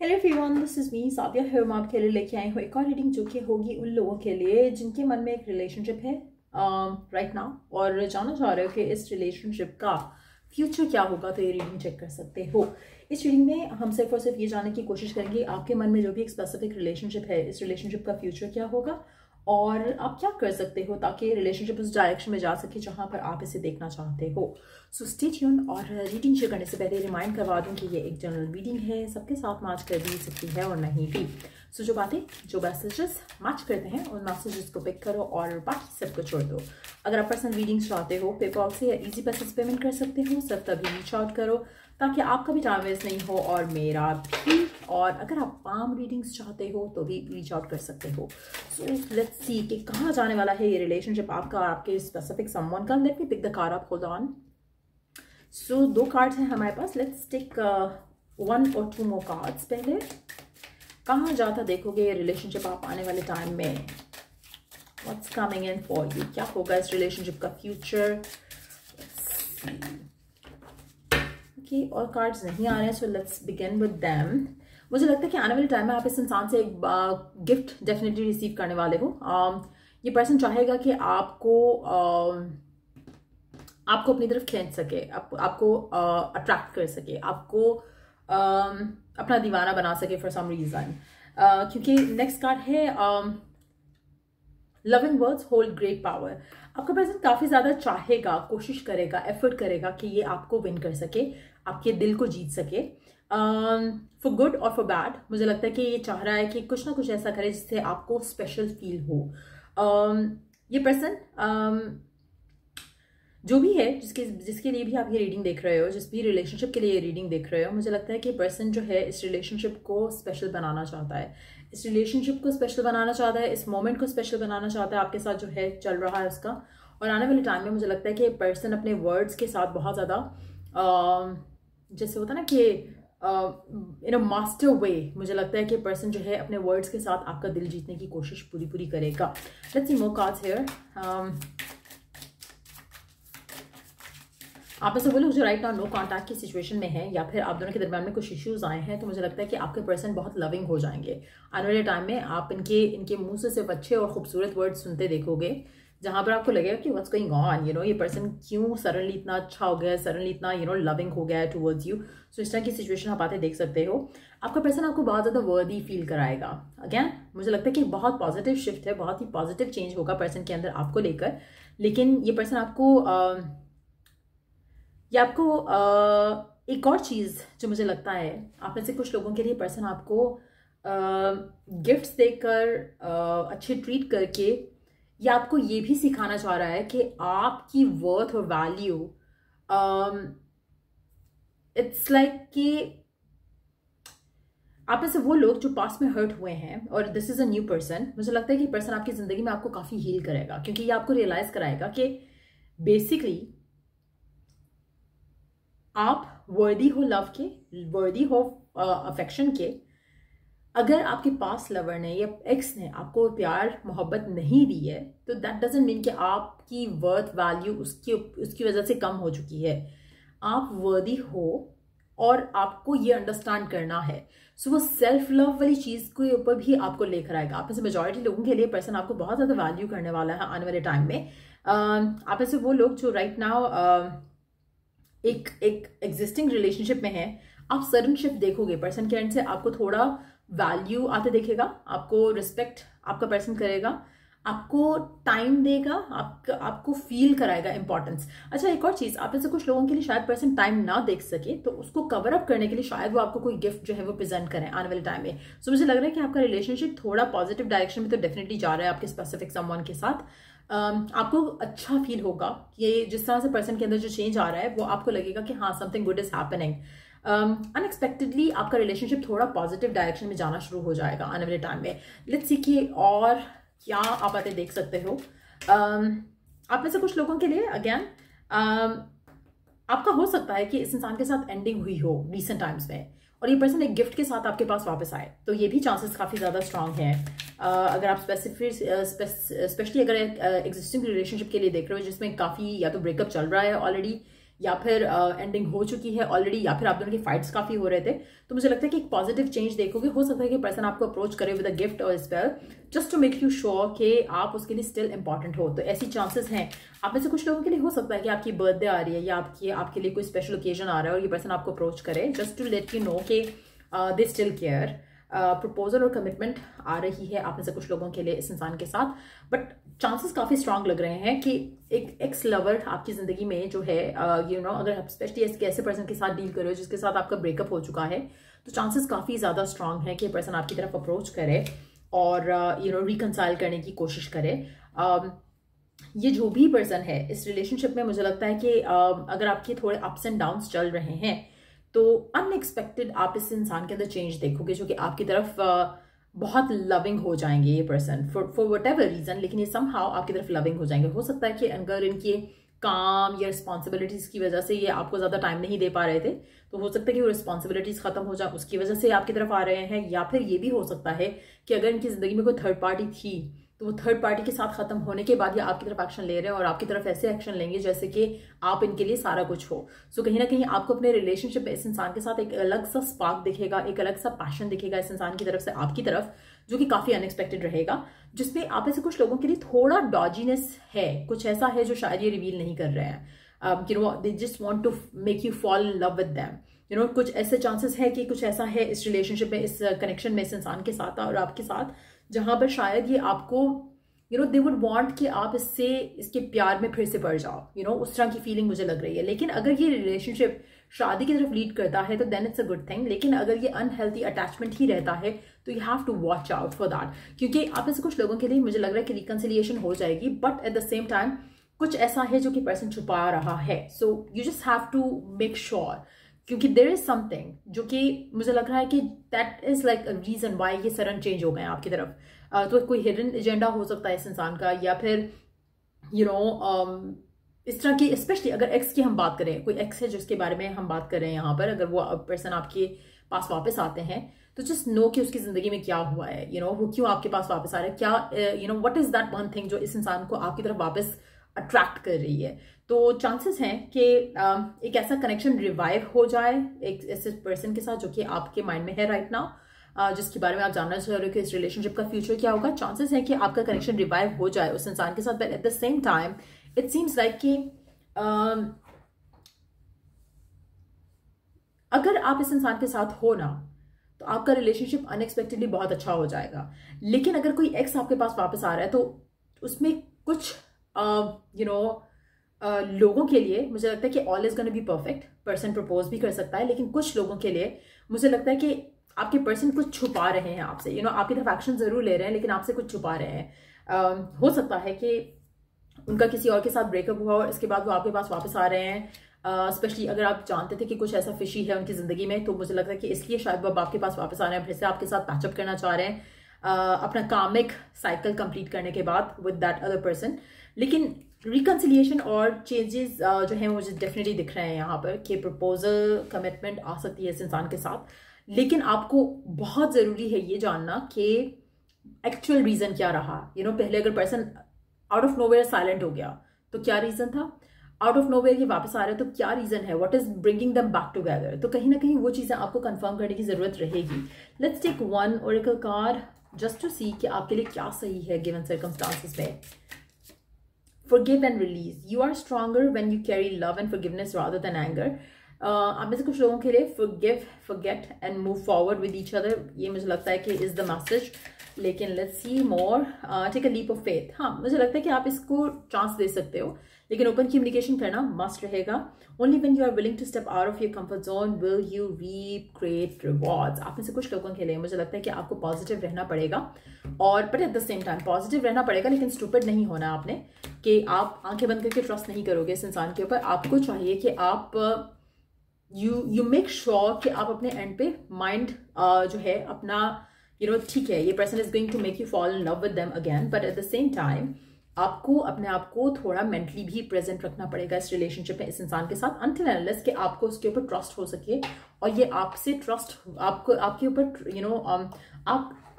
Hello everyone, this is me Sadia है। मैं आपके लिए लेके आई हूँ एक और रीडिंग जो कि होगी उन लोगों के लिए जिनके मन में एक रिलेशनशिप है राइट नाउ और जानना चाह रहे हो कि इस रिलेशनशिप का फ्यूचर क्या होगा। तो ये रीडिंग चेक कर सकते हो। इस रीडिंग में हम सिर्फ और सिर्फ ये जानने की कोशिश करेंगे आपके मन में जो भी एक स्पेसिफिक रिलेशनशिप है, इस रिलेशनशिप का फ्यूचर क्या होगा और आप क्या कर सकते हो ताकि रिलेशनशिप उस डायरेक्शन में जा सके जहां पर आप इसे देखना चाहते हो। So stay tuned. और रीडिंग शेयर करने से पहले रिमाइंड करवा दूं कि ये एक जनरल रीडिंग है, सबके साथ मैच कर भी सकती है और नहीं भी। सो जो मैसेजेस मैच करते हैं उन मैसेजेस को पिक करो और बाकी सबको छोड़ दो। अगर आप पर्सनल रीडिंग्स चाहते हो पेपॉल से या इजी पैसे पेमेंट कर सकते हो, सिर्फ तभी रीच आउट करो ताकि आपका भी टाइम वेस्ट नहीं हो और मेरा भी। और अगर आप पाम रीडिंग्स चाहते हो तो भी रीच आउट कर सकते हो। सो लेट्स सी कि कहाँ जाने वाला है ये रिलेशनशिप आपका और आपके स्पेसिफिक समवन का। Let me pick the card up, hold on. So 2 cards हैं हमारे पास। लेट्स टेक 1 और 2 मोर कार्ड्स। पहले कहाँ जाता देखोगे ये रिलेशनशिप आप आने वाले टाइम में। What's coming in for you, क्या होगा इस रिलेशनशिप का फ्यूचर। ओके, और कार्ड्स नहीं आ रहे हैं, so let's begin with them. मुझे लगता है कि आने वाले टाइम में आप इस इंसान से एक गिफ्ट डेफिनेटली रिसीव करने वाले हो। ये पर्सन चाहेगा कि आपको अपनी तरफ खींच सके, आपको अट्रैक्ट कर सके, आपको अपना दीवाना बना सके फॉर सम रीजन। क्योंकि नेक्स्ट कार्ड है loving words hold great power. आपका पर्सन काफी ज्यादा चाहेगा, कोशिश करेगा, एफर्ट करेगा कि ये आपको विन कर सके, आपके दिल को जीत सके फॉर गुड और फॉर बैड। मुझे लगता है कि ये चाह रहा है कि कुछ ना कुछ ऐसा करे जिससे आपको स्पेशल फील हो। ये पर्सन जो भी है, जिसके लिए भी आप ये रीडिंग देख रहे हो, जिस भी रिलेशनशिप के लिए ये रीडिंग देख रहे हो, मुझे लगता है कि पर्सन जो है इस रिलेशनशिप को स्पेशल बनाना चाहता है, इस रिलेशनशिप को स्पेशल बनाना चाहता है, इस मोमेंट को स्पेशल बनाना चाहता है आपके साथ जो है चल रहा है उसका। और आने वाले टाइम में मुझे लगता है कि पर्सन अपने वर्ड्स के साथ बहुत ज़्यादा जैसे होता है ना कि इन अ मास्टर वे, मुझे लगता है कि पर्सन जो है अपने वर्ड्स के साथ आपका दिल जीतने की कोशिश पूरी करेगा। Let's see more cards here. आप ऐसे बोलो जो राइट नाउ नो कॉन्टैक्ट की सिचुएशन में है या फिर आप दोनों के दरमियान में कुछ इश्यूज आए हैं, तो मुझे लगता है कि आपके पर्सन बहुत लविंग हो जाएंगे आने वाले टाइम में। आप इनके मुंह से सिर्फ अच्छे और खूबसूरत वर्ड सुनते देखोगे जहां पर आपको लगेगा कि व्हाट्स गोइंग ऑन, ये पर्सन क्यों सडनली इतना अच्छा हो गया, सडनली इतना लविंग हो गया है टुवर्ड्स यू। सो इस तरह की सिचुएशन आप आते देख सकते हो। आपका पर्सन आपको बहुत ज्यादा वर्दी फील कराएगा। अगेन मुझे लगता है कि बहुत पॉजिटिव शिफ्ट है, बहुत ही पॉजिटिव चेंज होगा पर्सन के अंदर आपको लेकर। लेकिन ये पर्सन आपको एक और चीज जो मुझे लगता है, आप में से कुछ लोगों के लिए पर्सन आपको गिफ्ट्स देकर अच्छे ट्रीट करके या आपको ये भी सिखाना चाह रहा है कि आपकी वर्थ और वैल्यू इट्स लाइक कि आप में से वो लोग जो पास में हर्ट हुए हैं और this is a new person, मुझे लगता है कि पर्सन आपकी जिंदगी में आपको काफी हील करेगा क्योंकि ये आपको रियलाइज कराएगा कि बेसिकली आप वर्दी हो लव के, वर्दी हो अफेक्शन के। अगर आपके पास लवर ने या एक्स ने आपको प्यार मोहब्बत नहीं दी है तो दैट डजंट मीन कि आपकी वर्थ वैल्यू उसकी वजह से कम हो चुकी है। आप वर्दी हो और आपको ये अंडरस्टैंड करना है। सो वो सेल्फ लव वाली चीज के ऊपर भी आपको लेकर आएगा। आप में से मेजॉरिटी लोगों के लिए पर्सन आपको बहुत ज्यादा वैल्यू करने वाला है आने वाले टाइम में। आप में से वो लोग जो राइट नाउ एक एग्जिस्टिंग रिलेशनशिप में है, आप सडन शिफ्ट देखोगे पर्सन के एंड से। आपको थोड़ा वैल्यू आते देखेगा, आपको रिस्पेक्ट आपका पर्सन करेगा, आपको टाइम देगा, आपको फील कराएगा इंपॉर्टेंस। अच्छा, एक और चीज, आप में से कुछ लोगों के लिए शायद पर्सन टाइम ना देख सके तो उसको कवर अप करने के लिए शायद वो आपको कोई गिफ्ट जो है वो प्रेजेंट करें आने वाले टाइम में। सो मुझे लग रहा है कि आपका रिलेशनशिप थोड़ा पॉजिटिव डायरेक्शन में तो डेफिनेटली जा रहा है आपके स्पेसिफिक समवन के साथ। आपको अच्छा फील होगा कि जिस तरह से पर्सन के अंदर जो चेंज आ रहा है वो आपको लगेगा कि हाँ something good is happening. Unexpectedly आपका रिलेशनशिप थोड़ा पॉजिटिव डायरेक्शन में जाना शुरू हो जाएगा आने वाले टाइम में। लेट्स सी कि और क्या आप आते देख सकते हो। आप में से कुछ लोगों के लिए अगेन आपका हो सकता है कि इस इंसान के साथ एंडिंग हुई हो रिसेंट टाइम्स में और ये पर्सन एक गिफ्ट के साथ आपके पास वापस आए, तो ये भी चांसेस काफी ज्यादा स्ट्रांग हैं। अगर आप स्पेशली अगर एग्जिस्टिंग रिलेशनशिप के लिए देख रहे हो जिसमें काफी या तो ब्रेकअप चल रहा है ऑलरेडी या फिर एंडिंग हो चुकी है ऑलरेडी, या फिर आप दोनों की फाइट्स काफी हो रहे थे, तो मुझे लगता है कि एक पॉजिटिव चेंज देखोगे। हो सकता है कि पर्सन आपको अप्रोच करे विद अ गिफ्ट और spell just to make you sure कि आप उसके लिए स्टिल इंपॉर्टेंट हो। तो ऐसी चांसेस हैं। आप में से कुछ लोगों के लिए हो सकता है कि आपकी बर्थडे आ रही है या आपके लिए कोई स्पेशल ओकेजन आ रहा है और ये पर्सन आपको अप्रोच करे just to let you know कि दे स्टिल केयर। प्रपोजल और कमिटमेंट आ रही है आप में से कुछ लोगों के लिए इस इंसान के साथ, बट चांसेस काफी स्ट्रांग लग रहे हैं कि एक एक्स लवर आपकी जिंदगी में जो है अगर आप स्पेशली ऐसे पर्सन के साथ डील कर रहे हो जिसके साथ आपका ब्रेकअप हो चुका है, तो चांसेस काफी ज्यादा स्ट्रांग है कि पर्सन आपकी तरफ अप्रोच करे और रिकंसाइल करने की कोशिश करे। ये जो भी पर्सन है इस रिलेशनशिप में, मुझे लगता है कि अगर आपके थोड़े अप्स एंड डाउन्स चल रहे हैं तो अनएक्सपेक्टेड आप इस इंसान के अंदर चेंज देखोगे जो कि आपकी तरफ बहुत लविंग हो जाएंगे ये person for whatever reason, लेकिन ये समहाउ आपकी तरफ लविंग हो जाएंगे। हो सकता है कि अगर इनके काम या रिस्पॉन्सिबिलिटीज की वजह से ये आपको ज्यादा टाइम नहीं दे पा रहे थे, तो हो सकता है कि वो रिस्पॉन्सिबिलिटीज खत्म हो जाए, उसकी वजह से आपकी तरफ आ रहे हैं। या फिर ये भी हो सकता है कि अगर इनकी जिंदगी में कोई थर्ड पार्टी थी तो वो थर्ड पार्टी के साथ खत्म होने के बाद ये आपकी तरफ एक्शन ले रहे हैं और आपकी तरफ ऐसे एक्शन लेंगे जैसे कि आप इनके लिए सारा कुछ हो। सो कहीं ना कहीं आपको अपने रिलेशनशिप में इस इंसान के साथ एक अलग सा स्पार्क दिखेगा, एक अलग सा पैशन दिखेगा इस इंसान की तरफ से आपकी तरफ, जो कि काफी अनएक्सपेक्टेड रहेगा, जिसमें आप में से कुछ लोगों के लिए थोड़ा डॉजीनेस है, कुछ ऐसा है जो शायद ये रिवील नहीं कर रहे हैं। They just want to make you fall in love with them. कुछ ऐसे चांसेस है कि कुछ ऐसा है इस रिलेशनशिप में, इस कनेक्शन में इस इंसान के साथ और आपके साथ, जहां पर शायद ये आपको दे वुड वांट कि आप इसके प्यार में फिर से पड़ जाओ। उस तरह की फीलिंग मुझे लग रही है। लेकिन अगर ये रिलेशनशिप शादी की तरफ लीड करता है तो then it's a good thing, लेकिन अगर ये अनहेल्थी अटैचमेंट ही रहता है तो you have to watch out for that, क्योंकि आप में से कुछ लोगों के लिए मुझे लग रहा है कि रिकंसिलिएशन हो जाएगी, but at the same time कुछ ऐसा है जो कि पर्सन छुपा रहा है। So you just have to make sure, क्योंकि देयर इज समथिंग जो कि मुझे लग रहा है कि that is like a reason why ये सडन चेंज हो गए आपकी तरफ। तो कोई हिडन एजेंडा हो सकता है इस इंसान का, या फिर इस तरह की, स्पेशली अगर एक्स की हम बात करें, कोई एक्स है जिसके बारे में हम बात कर रहे हैं यहाँ पर, अगर वो पर्सन आपके पास वापस आते हैं तो जस्ट नो कि उसकी जिंदगी में क्या हुआ है, वो क्यों आपके पास वापस आ रहा है, क्या what is that one thing जो इस इंसान को आपकी तरफ वापस अट्रैक्ट कर रही है। तो चांसेस हैं कि एक ऐसा कनेक्शन रिवाइव हो जाए एक ऐसे पर्सन के साथ जो कि आपके माइंड में है राइट नाउ, जिसके बारे में आप जानना चाह रहे हो कि इस रिलेशनशिप का फ्यूचर क्या होगा। चांसेस है कि आपका कनेक्शन रिवाइव हो जाए उस इंसान के साथ, but at the same time it seems like कि अगर आप इस इंसान के साथ हो ना तो आपका रिलेशनशिप अनएक्सपेक्टेडली बहुत अच्छा हो जाएगा। लेकिन अगर कोई एक्स आपके पास वापस आ रहा है तो उसमें कुछ लोगों के लिए मुझे लगता है कि all is gonna be perfect, person propose भी कर सकता है, लेकिन कुछ लोगों के लिए मुझे लगता है कि आपके पर्सन कुछ छुपा रहे हैं आपसे। आपकी तरफ एक्शन जरूर ले रहे हैं लेकिन आपसे कुछ छुपा रहे हैं। हो सकता है कि उनका किसी और के साथ ब्रेकअप हुआ और इसके बाद वो आपके पास वापस आ रहे हैं। स्पेशली अगर आप जानते थे कि कुछ ऐसा फिशी है उनकी जिंदगी में, तो मुझे लगता है कि इसलिए शायद वो आपके पास वापस आ रहे हैं, फिर से आपके साथ पैचअप करना चाह रहे हैं अपना कामिक साइकिल कंप्लीट करने के बाद विद दैट अदर पर्सन। लेकिन रिकंसिलिएशन और चेंजेस जो है मुझे डेफिनेटली दिख रहे हैं यहाँ पर कि प्रपोजल कमिटमेंट आ सकती है इस इंसान के साथ। लेकिन आपको बहुत जरूरी है ये जानना कि एक्चुअल रीजन क्या रहा। पहले अगर person out of nowhere silent हो गया तो क्या रीजन था, आउट ऑफ नोवेयर ये वापस आ रहे तो क्या रीजन है, what is bringing them back together. तो कहीं ना कहीं वो चीजें आपको कंफर्म करने की जरूरत रहेगी। Let's take one oracle card just to see कि आपके लिए क्या सही है गिवन सर्कमस्टांसेस में। Forgive and release. You are stronger when you carry love and forgiveness rather than anger. आप में से कुछ लोगों के लिए forgive, forget and move forward with each other, ये मुझे लगता है कि is the message. लेकिन let's see more. Take a leap of faith. हाँ, मुझे लगता है कि आप इसको चांस दे सकते हो, लेकिन ओपन कम्युनिकेशन करना मस्ट रहेगा। Only when you are willing to step out of your comfort zone will you reap great rewards. आप में से कुछ लोगों के लिए मुझे लगता है कि आपको पॉजिटिव रहना पड़ेगा, और but at the same time positive रहना पड़ेगा, लेकिन स्टूपिड नहीं होना आपने कि आप आंखें बंद करके ट्रस्ट नहीं करोगे इस इंसान के ऊपर। आपको चाहिए कि आप यू मेक श्योर कि आप अपने एंड पे माइंड जो है अपना ठीक है, ये person is going to make you fall in love with them again, but at the same time आपको अपने आप को थोड़ा मेंटली भी प्रेजेंट रखना पड़ेगा इस रिलेशनशिप में इस इंसान के साथ, अनटिल अनलेस कि आपको उसके ऊपर ट्रस्ट हो सके और ये आपसे ट्रस्ट आपको आपके ऊपर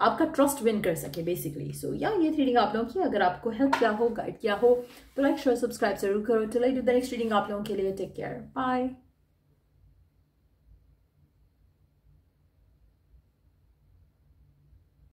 आपका ट्रस्ट विन कर सके बेसिकली। सो या ये रीडिंग आप लोगों की अगर आपको हेल्प किया हो, गाइड किया हो, तो लाइक शेयर सब्सक्राइब जरूर करो। चलो डू द नेक्स्ट रीडिंग आप लोगों के लिए। Take care, bye.